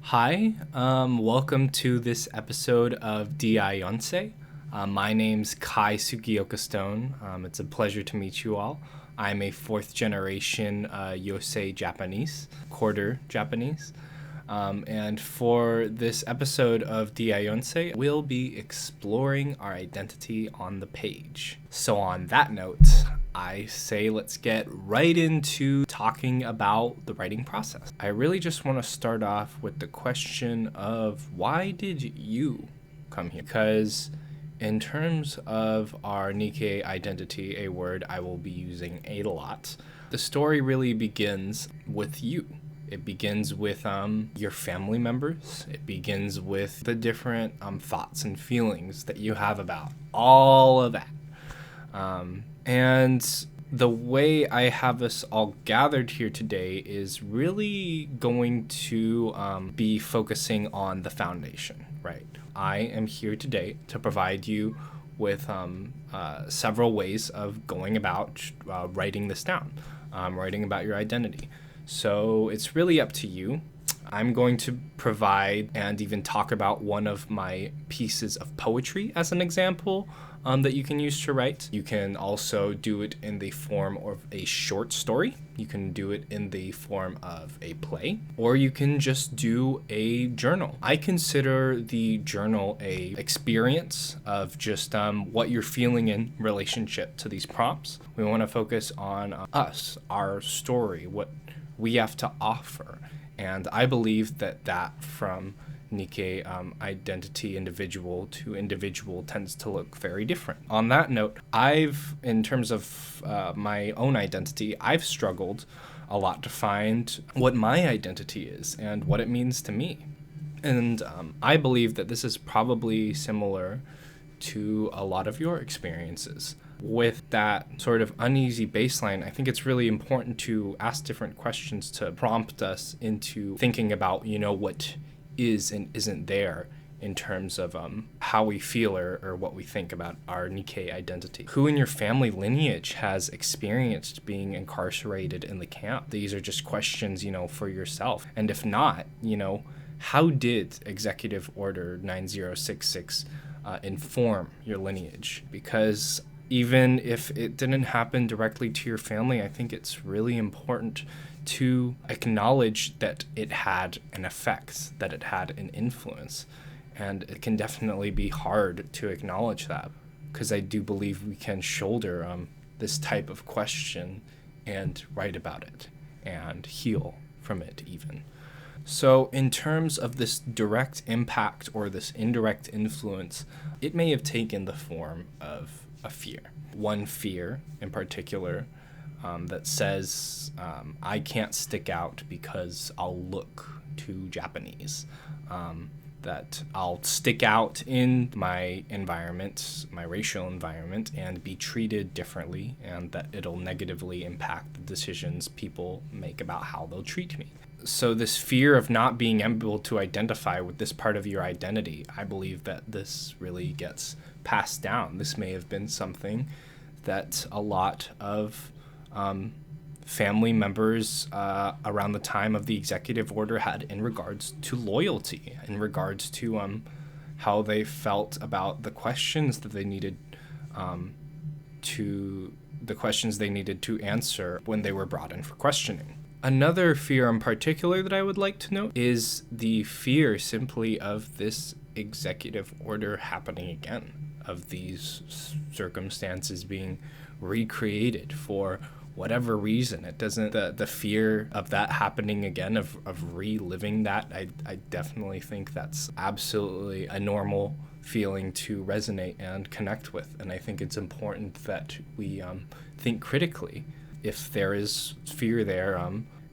Hi, welcome to this episode of DIYonsei. My name's Kai Sugioka-Stone. It's a pleasure to meet you all. I'm a fourth generation Yosei Japanese, quarter Japanese. And for this episode of DIYonsei, we'll be exploring our identity on the page. So on that note, I say let's get right into talking about the writing process. I really just want to start off with the question of why did you come here? Because in terms of our Nikkei identity, a word I will be using a lot, the story really begins with you. It begins with your family members. It begins with the different thoughts and feelings that you have about all of that. And the way I have us all gathered here today is really going to be focusing on the foundation, right? I am here today to provide you with several ways of going about writing this down, writing about your identity. So it's really up to you. I'm going to provide and even talk about one of my pieces of poetry as an example that you can use to write. You can also do it in the form of a short story. You can do it in the form of a play, or you can just do a journal. I consider the journal a experience of just what you're feeling in relationship to these prompts. We want to focus on us, our story, what we have to offer. And I believe that from Nikkei identity individual to individual tends to look very different. On that note, in terms of my own identity, I've struggled a lot to find what my identity is and what it means to me. And I believe that this is probably similar to a lot of your experiences. With that sort of uneasy baseline, I think it's really important to ask different questions to prompt us into thinking about, what is and isn't there in terms of how we feel or what we think about our Nikkei identity. Who in your family lineage has experienced being incarcerated in the camp? These are just questions, for yourself. And if not, how did Executive Order 9066 inform your lineage? Because even if it didn't happen directly to your family, I think it's really important to acknowledge that it had an effect, that it had an influence. And it can definitely be hard to acknowledge that, because I do believe we can shoulder this type of question and write about it and heal from it even. So in terms of this direct impact or this indirect influence, it may have taken the form of a fear. One fear in particular that says I can't stick out because I'll look too Japanese. That I'll stick out in my environment, my racial environment, and be treated differently, and that it'll negatively impact the decisions people make about how they'll treat me. So this fear of not being able to identify with this part of your identity, I believe that this really gets passed down. This may have been something that a lot of family members around the time of the executive order had in regards to loyalty, in regards to how they felt about the questions that they needed to answer when they were brought in for questioning. Another fear in particular that I would like to note is the fear simply of this executive order happening again, of these circumstances being recreated for whatever reason. It doesn't, the fear of that happening again, of reliving that, I definitely think that's absolutely a normal feeling to resonate and connect with. And I think it's important that we think critically if there is fear there.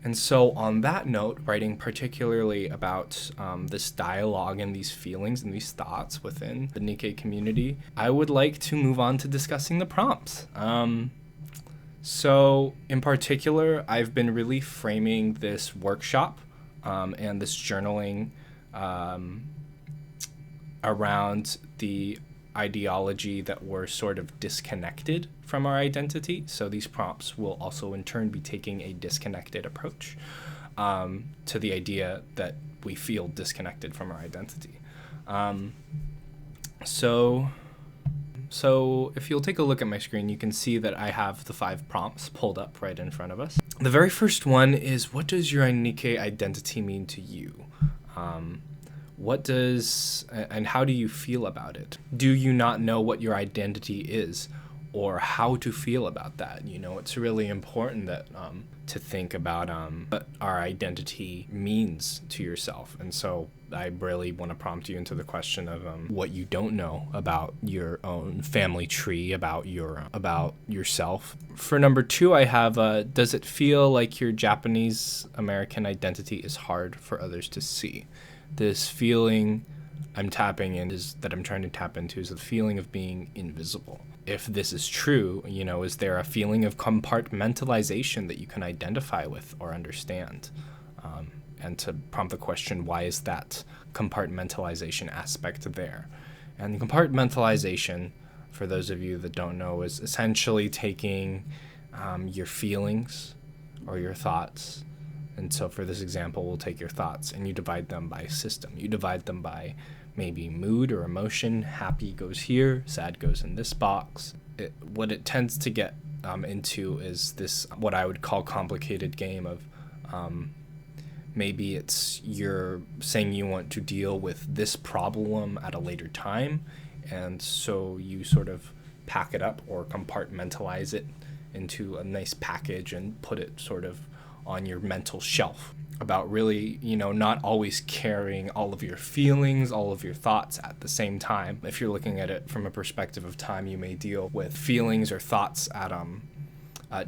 And so on that note, writing particularly about this dialogue and these feelings and these thoughts within the Nikkei community, I would like to move on to discussing the prompts. So in particular, I've been really framing this workshop and this journaling around the ideology that we're sort of disconnected from our identity. So these prompts will also in turn be taking a disconnected approach. to the idea that we feel disconnected from our identity. So if you'll take a look at my screen, you can see that I have the 5 prompts pulled up right in front of us. The very first one is, what does your Nikkei identity mean to you? And how do you feel about it? Do you not know what your identity is, or how to feel about that? It's really important that to think about what our identity means to yourself. And so I really want to prompt you into the question of what you don't know about your own family tree, about yourself. For number 2, I have, does it feel like your Japanese American identity is hard for others to see? This feeling I'm trying to tap into is the feeling of being invisible. If this is true, is there a feeling of compartmentalization that you can identify with or understand? And to prompt the question, why is that compartmentalization aspect there? And compartmentalization, for those of you that don't know, is essentially taking your feelings or your thoughts. And so for this example, we'll take your thoughts and you divide them by system. You divide them by maybe mood or emotion. Happy goes here, sad goes in this box. What it tends to get into is this, what I would call, complicated game of maybe it's you're saying you want to deal with this problem at a later time, and so you sort of pack it up or compartmentalize it into a nice package and put it sort of on your mental shelf. About really, not always carrying all of your feelings, all of your thoughts at the same time. If you're looking at it from a perspective of time, you may deal with feelings or thoughts at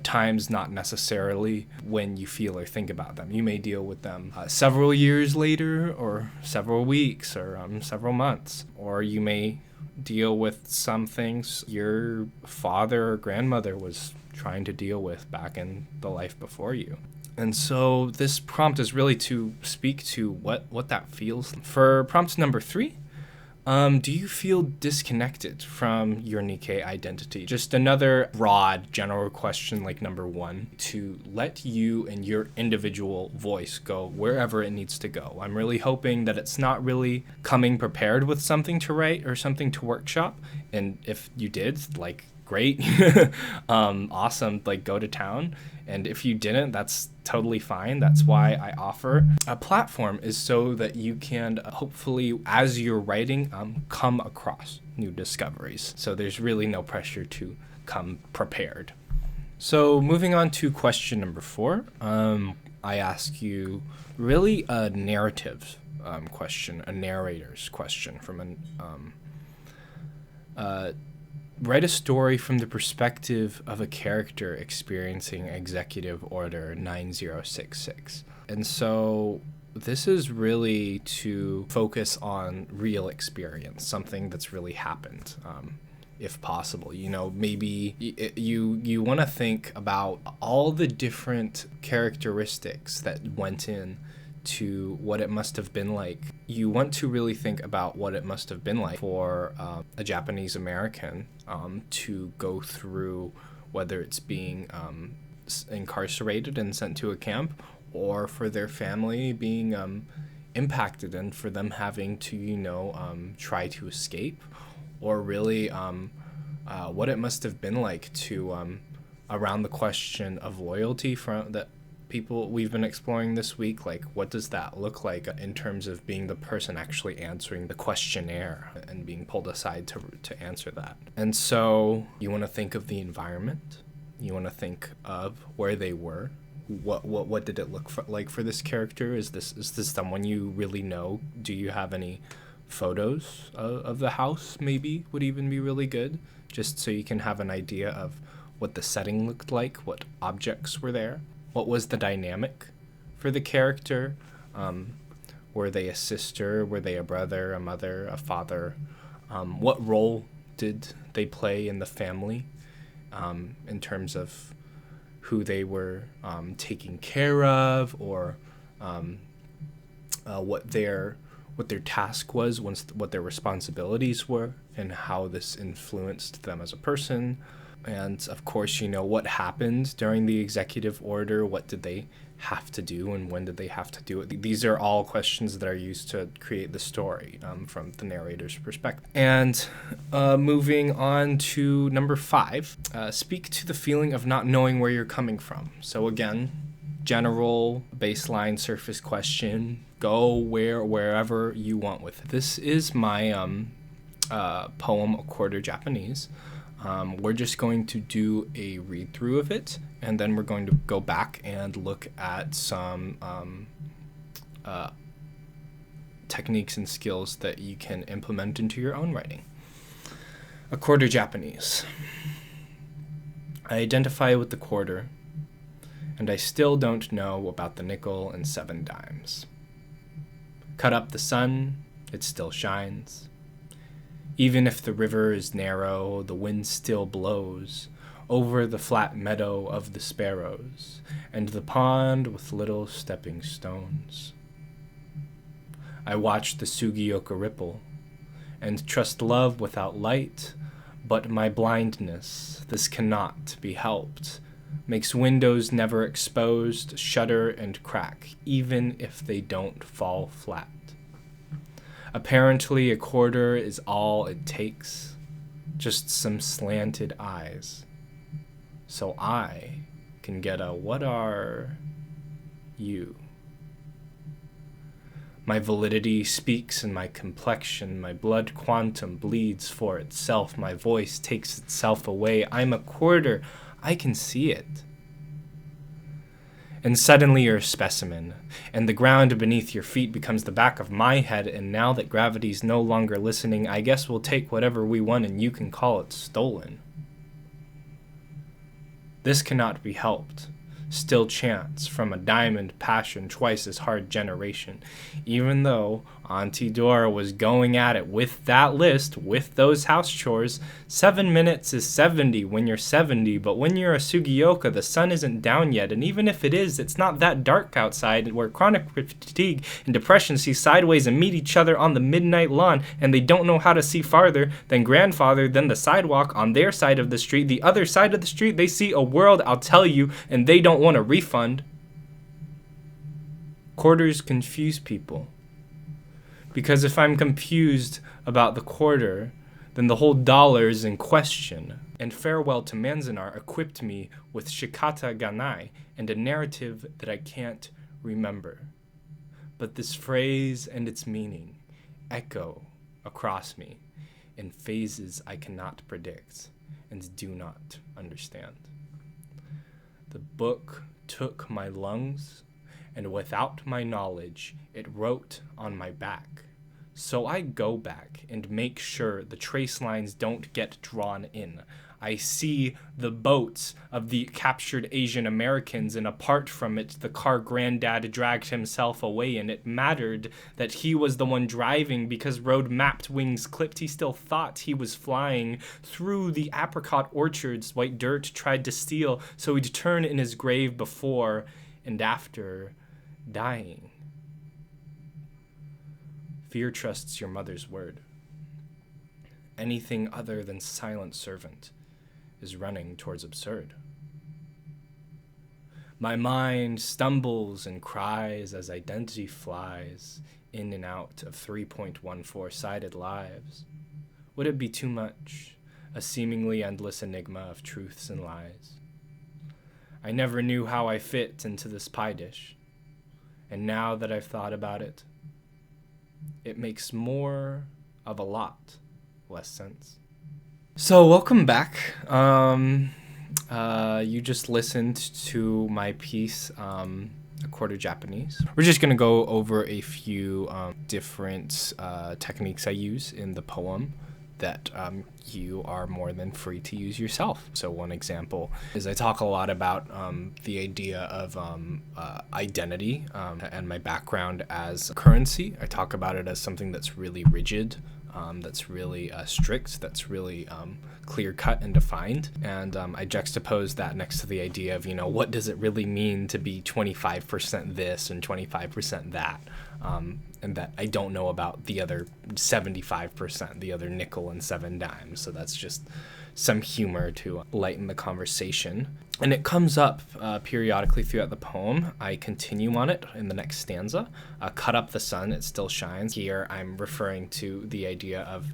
times not necessarily when you feel or think about them. You may deal with them several years later, or several weeks, or several months. Or you may deal with some things your father or grandmother was trying to deal with back in the life before you. And so this prompt is really to speak to what that feels. For prompt number 3, do you feel disconnected from your Nikkei identity? Just another broad general question like number 1, to let you and your individual voice go wherever it needs to go. I'm really hoping that it's not really coming prepared with something to write or something to workshop. And if you did, great, awesome, go to town. And if you didn't, that's totally fine. That's why I offer a platform, is so that you can hopefully, as you're writing, come across new discoveries. So there's really no pressure to come prepared. So moving on to question number 4, I ask you really a narrative question, a narrator's question from write a story from the perspective of a character experiencing Executive Order 9066. And so this is really to focus on real experience, something that's really happened, if possible. Maybe you want to think about all the different characteristics that went in to what it must have been like. You want to really think about what it must have been like for a Japanese American to go through, whether it's being incarcerated and sent to a camp, or for their family being impacted and for them having to try to escape, or really what it must have been like to around the question of loyalty from that people we've been exploring this week. What does that look like in terms of being the person actually answering the questionnaire and being pulled aside to answer that? And so you want to think of the environment. You want to think of where they were. What did it look like for this character? Is this someone you really know? Do you have any photos of the house? Maybe would even be really good, just so you can have an idea of what the setting looked like, what objects were there. What was the dynamic for the character? Were they a sister? Were they a brother, a mother, a father? What role did they play in the family in terms of who they were taking care of, or what their task was, what their responsibilities were, and how this influenced them as a person? And of course, what happened during the executive order, what did they have to do, and when did they have to do it? These are all questions that are used to create the story from the narrator's perspective. And moving on to number 5, speak to the feeling of not knowing where you're coming from. So again, general baseline surface question, go wherever you want with it. This is my poem, A Quarter Japanese. We're just going to do a read through of it, and then we're going to go back and look at some techniques and skills that you can implement into your own writing. A Quarter Japanese. I identify with the quarter, and I still don't know about the nickel and 7 dimes. Cut up the sun, it still shines. Even if the river is narrow, the wind still blows over the flat meadow of the sparrows, and the pond with little stepping stones. I watch the Sugioka ripple, and trust love without light, but my blindness, this cannot be helped, makes windows never exposed shudder and crack, even if they don't fall flat. Apparently, a quarter is all it takes, just some slanted eyes. So I can get a what are you? My validity speaks in my complexion, my blood quantum bleeds for itself, my voice takes itself away. I'm a quarter, I can see it. And suddenly you're a specimen, and the ground beneath your feet becomes the back of my head, and now that gravity's no longer listening, I guess we'll take whatever we want and you can call it stolen. This cannot be helped. Still chance from a diamond passion twice as hard generation. Even though Auntie Dora was going at it with that list, with those house chores, 7 minutes is 70 when you're 70, but when you're a Sugioka, the sun isn't down yet, and even if it is, it's not that dark outside, where chronic fatigue and depression see sideways and meet each other on the midnight lawn, and they don't know how to see farther than grandfather, than the sidewalk on their side of the street. The other side of the street, they see a world, I'll tell you, and they don't want a refund. Quarters confuse people. Because if I'm confused about the quarter, then the whole dollar is in question. And Farewell to Manzanar equipped me with Shikata Ganai and a narrative that I can't remember. But this phrase and its meaning echo across me in phases I cannot predict and do not understand. The book took my lungs, and without my knowledge, it wrote on my back. So I go back and make sure the trace lines don't get drawn in. I see the boats of the captured Asian Americans, and apart from it, the car granddad dragged himself away, and it mattered that he was the one driving because road-mapped wings clipped. He still thought he was flying through the apricot orchards White Dirt tried to steal, so he'd turn in his grave before and after dying. Fear trusts your mother's word. Anything other than silent servant is running towards absurd. My mind stumbles and cries as identity flies in and out of 3.14-sided lives. Would it be too much, a seemingly endless enigma of truths and lies? I never knew how I fit into this pie dish, and now that I've thought about it, it makes more of a lot less sense. So welcome back. You just listened to my piece, A Quarter Japanese. We're just going to go over a few different techniques I use in the poem that you are more than free to use yourself. So one example is I talk a lot about the idea of identity and my background as currency. I talk about it as something that's really rigid, that's really strict, that's really clear-cut and defined. And I juxtapose that next to the idea of, what does it really mean to be 25% this and 25% that? And that I don't know about the other 75%, the other nickel and 7 dimes. So that's just some humor to lighten the conversation. And it comes up periodically throughout the poem. I continue on it in the next stanza. Cut up the sun, it still shines. Here I'm referring to the idea of,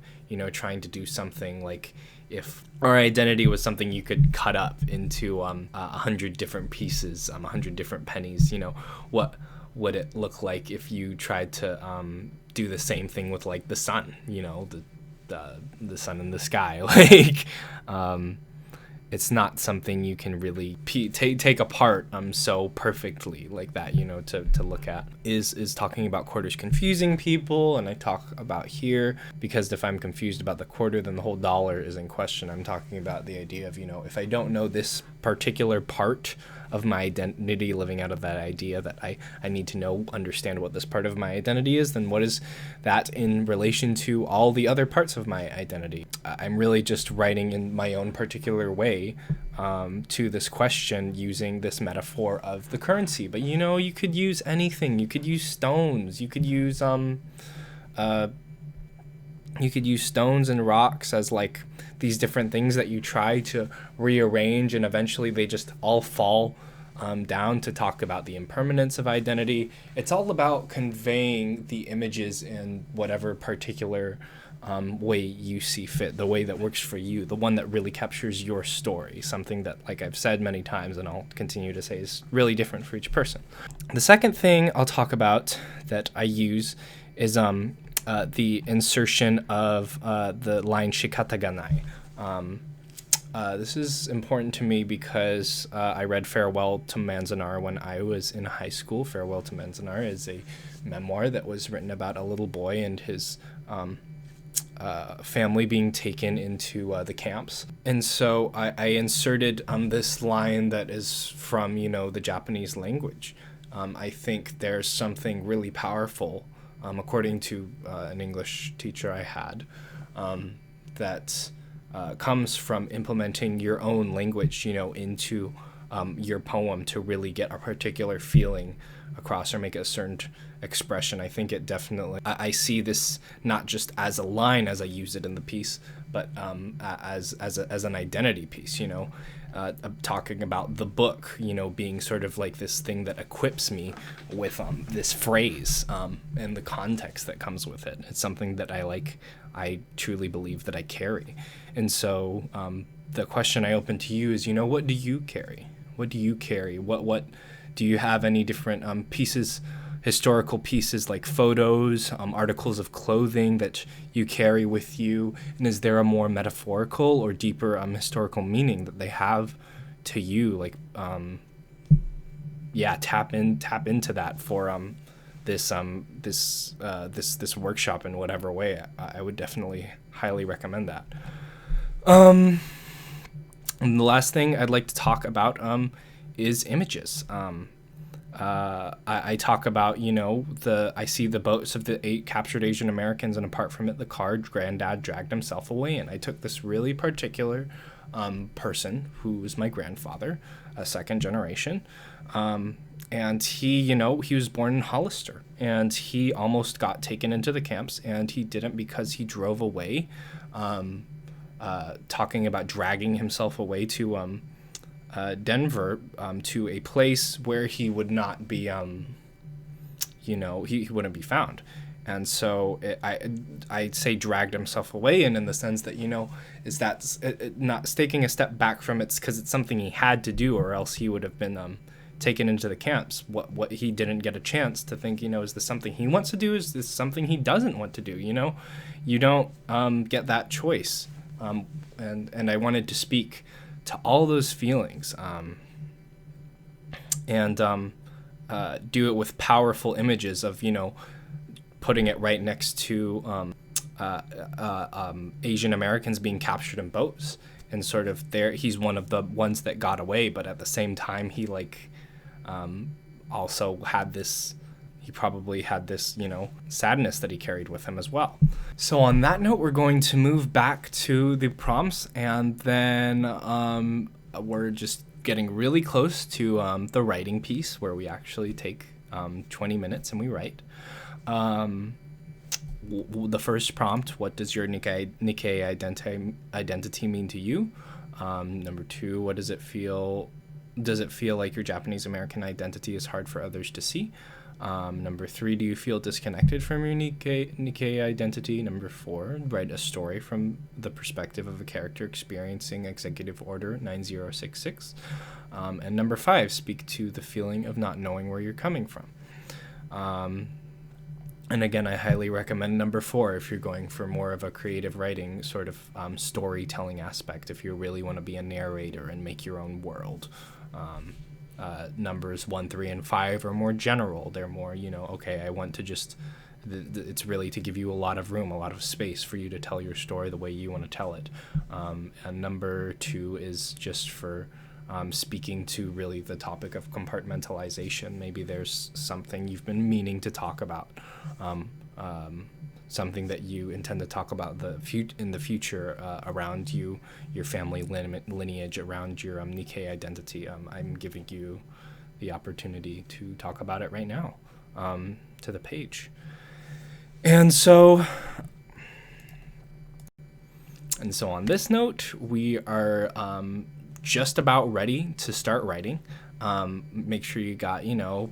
trying to do something like if our identity was something you could cut up into 100 different pieces, 100 different pennies. What would it look like if you tried to do the same thing with like the sun? The sun in the sky. Like, it's not something you can really take apart so perfectly like that, to look at. Is talking about quarters confusing people, and I talk about here, because if I'm confused about the quarter, then the whole dollar is in question. I'm talking about the idea of, if I don't know this particular part of my identity, living out of that idea that I need to understand what this part of my identity is, then what is that in relation to all the other parts of my identity? I'm really just writing in my own particular way to this question using this metaphor of the currency. But you could use anything. You could use stones. You could use stones and rocks as like these different things that you try to rearrange, and eventually they just all fall down to talk about the impermanence of identity. It's all about conveying the images in whatever particular way you see fit, the way that works for you, the one that really captures your story, something that, like I've said many times and I'll continue to say, is really different for each person. The second thing I'll talk about that I use is the insertion of the line shikata ga nai. This is important to me because I read Farewell to Manzanar when I was in high school. Farewell to Manzanar is a memoir that was written about a little boy and his family being taken into the camps. And so I inserted this line that is from, the Japanese language. I think there's something really powerful, according to an English teacher I had, that comes from implementing your own language, into your poem to really get a particular feeling across or make a certain expression. I think it definitely, I see this not just as a line as I use it in the piece, but as an identity piece, talking about the book, being sort of like this thing that equips me with this phrase and the context that comes with it. It's something that I truly believe that I carry. And so the question I open to you is, what do you carry? What do you carry? What do you have any different pieces, historical pieces like photos, articles of clothing that you carry with you? And is there a more metaphorical or deeper historical meaning that they have to you? Like, tap into that for this workshop in whatever way. I would definitely highly recommend that. And the last thing I'd like to talk about is images. I talk about, I see the boats of the 8 captured Asian Americans, and apart from it, the car granddad dragged himself away. And I took this really particular person who was my grandfather, a second generation. And he was born in Hollister, and he almost got taken into the camps, and he didn't because he drove away, talking about dragging himself away to Denver, to a place where he would not be, he wouldn't be found. And so I'd say dragged himself away, and in the sense that, is that not taking a step back from it because it's something he had to do, or else he would have been taken into the camps. What he didn't get a chance to think, is this something he wants to do? Is this something he doesn't want to do? You don't get that choice. And I wanted to speak to all those feelings, and do it with powerful images of, putting it right next to Asian Americans being captured in boats, and sort of he's one of the ones that got away, but at the same time he also had this, he probably had this, sadness that he carried with him as well. So on that note, we're going to move back to the prompts, and then we're just getting really close to the writing piece, where we actually take 20 minutes and we write. the first prompt, what does your Nikkei identity mean to you? Number 2, what does it feel? Does it feel like your Japanese American identity is hard for others to see? Number 3, do you feel disconnected from your Nikkei identity? Number 4, write a story from the perspective of a character experiencing Executive Order 9066. And number 5, speak to the feeling of not knowing where you're coming from. And again, I highly recommend number 4 if you're going for more of a creative writing sort of storytelling aspect, if you really want to be a narrator and make your own world. Numbers 1, 3, and 5 are more general. They're more, okay, I want to just, it's really to give you a lot of room, a lot of space for you to tell your story the way you want to tell it. And number 2 is just for speaking to really the topic of compartmentalization. Maybe there's something you've been meaning to talk about, something that you intend to talk about in the future around your family lineage, around your Nikkei identity. I'm giving you the opportunity to talk about it right now to the page. And so on this note, we are just about ready to start writing. Make sure you got,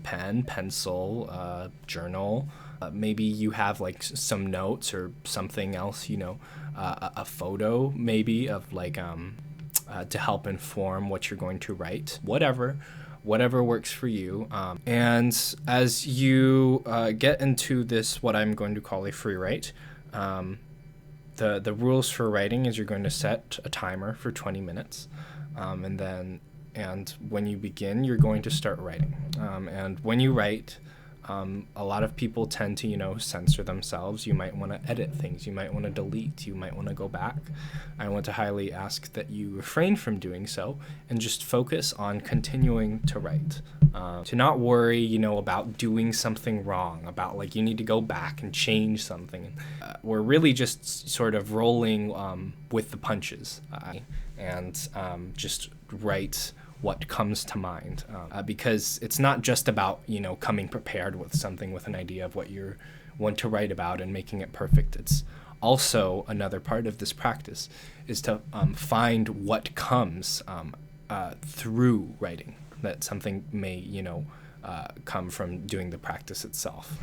pen, pencil, journal. Maybe you have like some notes or something else, a photo maybe of like to help inform what you're going to write. Whatever works for you. And as you get into this, what I'm going to call a free write, the rules for writing is you're going to set a timer for 20 minutes. And when you begin, you're going to start writing. And when you write, a lot of people tend to, censor themselves. You might want to edit things. You might want to delete. You might want to go back. I want to highly ask that you refrain from doing so and just focus on continuing to write. To not worry, about doing something wrong, about like you need to go back and change something. We're really just sort of rolling with the punches and just write what comes to mind, because it's not just about coming prepared with something, with an idea of what you want to write about and making it perfect. It's also another part of this practice is to find what comes through writing, that something may come from doing the practice itself.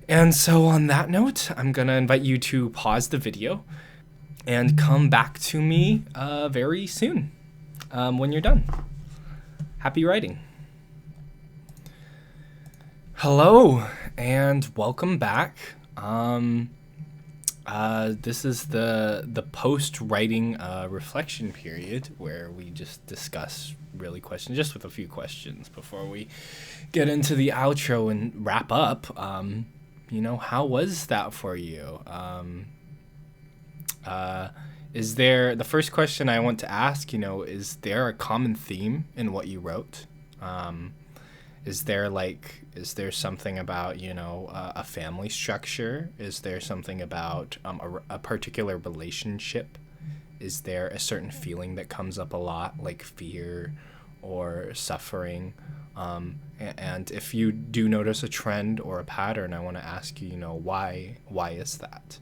And so on that note, I'm gonna invite you to pause the video and come back to me very soon when you're done. Happy writing. Hello, and welcome back. This is the post-writing reflection period where we just discuss really questions, just with a few questions before we get into the outro and wrap up. How was that for you? Is there, the first question I want to ask, is there a common theme in what you wrote? Is there something about, a family structure? Is there something about a particular relationship? Is there a certain feeling that comes up a lot, like fear or suffering? And if you do notice a trend or a pattern, I want to ask you, why is that?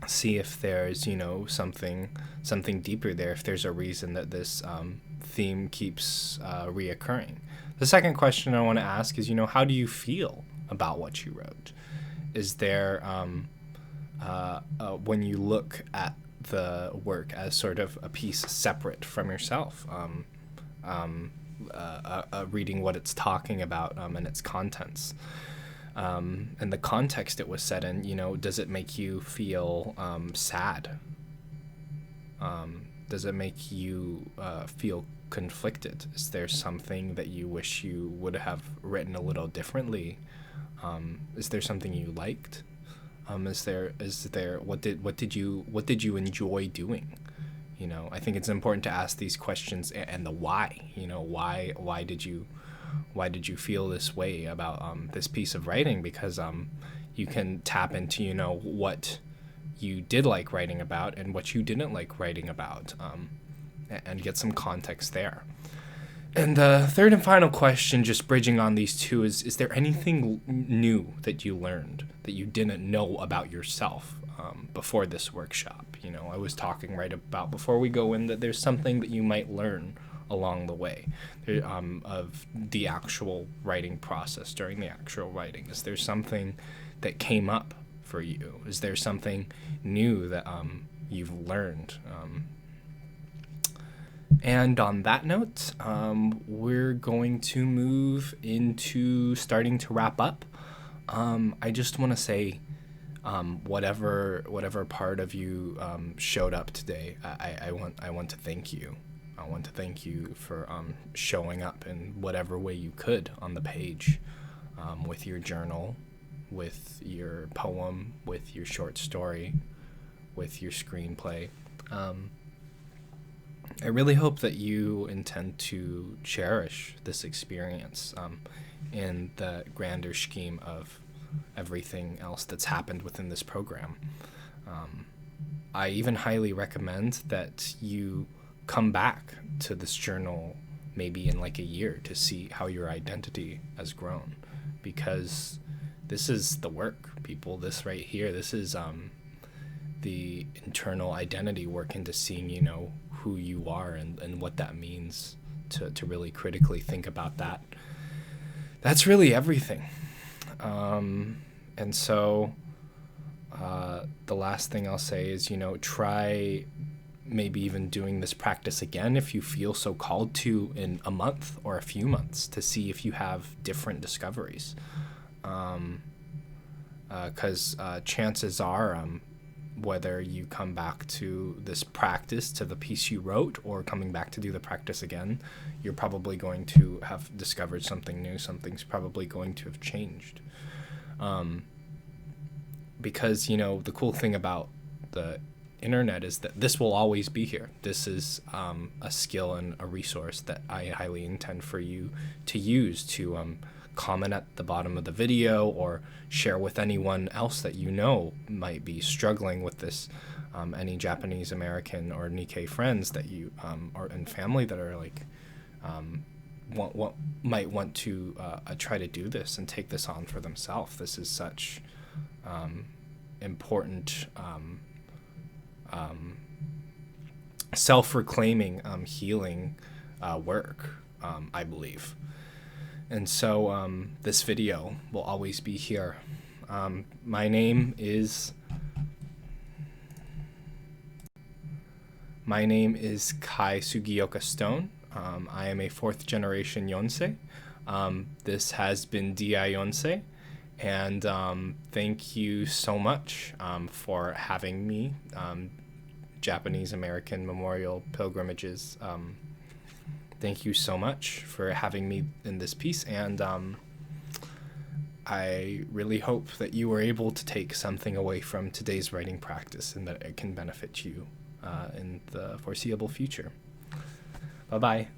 See if there's, something deeper there, if there's a reason that this theme keeps reoccurring. The second question I want to ask is, how do you feel about what you wrote? Is there, when you look at the work as sort of a piece separate from yourself, reading what it's talking about and its contents, and the context it was set in, does it make you feel sad? Does it make you feel conflicted? Is there something that you wish you would have written a little differently? Is there something you liked? Is there what did you enjoy doing? I think it's important to ask these questions and the why. Why did you feel this way about this piece of writing? Because you can tap into what you did like writing about and what you didn't like writing about, and get some context there. And the third and final question, just bridging on these two, is there anything new that you learned that you didn't know about yourself before this workshop? You know, I was talking right about before we go in that there's something that you might learn along the way of the actual writing process during the actual writing. Is there something that came up for you? Is there something new that you've learned? And on that note, we're going to move into starting to wrap up. I just want to say, whatever part of you showed up today, I want to thank you. I want to thank you for showing up in whatever way you could on the page, with your journal, with your poem, with your short story, with your screenplay. I really hope that you intend to cherish this experience in the grander scheme of everything else that's happened within this program. I even highly recommend that you come back to this journal maybe in like a year to see how your identity has grown, because this is the work, people. This right here, this is the internal identity work into seeing, you know, who you are and what that means, to really critically think about that. That's really everything. And so the last thing I'll say is, you know, try maybe even doing this practice again if you feel so called to in a month or a few months to see if you have different discoveries. Because chances are, whether you come back to this practice, to the piece you wrote, or coming back to do the practice again, you're probably going to have discovered something new. Something's probably going to have changed. Because, you know, the cool thing about the internet is that this will always be here. This is a skill and a resource that I highly intend for you to use to comment at the bottom of the video or share with anyone else that you know might be struggling with this, any Japanese American or Nikkei friends that you or and family that are like might want to try to do this and take this on for themselves. This is such important self-reclaiming healing work, I believe. And so this video will always be here. My name is Kai Sugioka-Stone. I am a 4th generation Yonsei. This has been DIYonsei, and thank you so much for having me. Japanese American Memorial Pilgrimages. Thank you so much for having me in this piece, and I really hope that you were able to take something away from today's writing practice and that it can benefit you in the foreseeable future. Bye-bye.